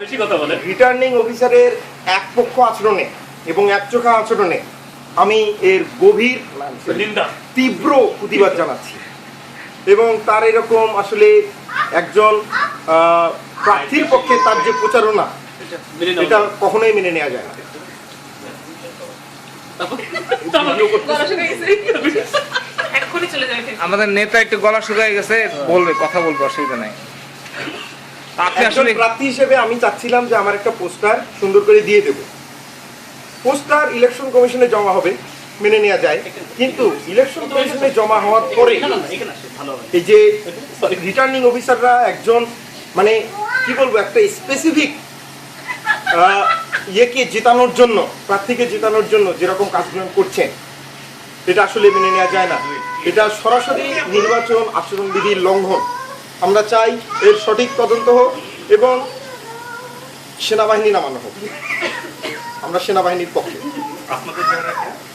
বেশি কথা বলে। রিটার্নিং অফিসারের একপক্ষ আচরণে এবং একচোখা আচরণে আমি এর গভীর নিন্দা তীব্র প্রতিবাদ জানাচ্ছি এবং তার এরকম আসলে একজন প্রার্থীর পক্ষে তার যে প্রচারণা এটা কখনোই মেনে নেওয়া যায় না। আমাদের নেতা একটু গলা শুকায় গেছে, বলবে, কথা বলবে, অসুবিধা নাই। আপনি একজন আসলে প্রার্থী হিসেবে আমি চাচ্ছিলাম যে আমার একটা পোস্টার সুন্দর করে দিয়ে দেব। পোস্টার ইলেকশন কমিশনে জমা হবে, মেনে নেওয়া যায়, কিন্তু ইলেকশন কমিশনে জমা হওয়ার পরে এই যে রিটার্নিং অফিসাররা একজন মানে কি বলবো একটা স্পেসিফিক ইয়েকে জেতানোর জন্য, প্রার্থীকে জেতানোর জন্য যেরকম কাজগুলো করছেন এটা আসলে মেনে নেওয়া যায় না। এটা সরাসরি নির্বাচন আচরণবিধির লঙ্ঘন। আমরা চাই এর সঠিক তদন্ত হোক এবং সেনাবাহিনী নামানো হোক। আমরা সেনাবাহিনীর পক্ষে।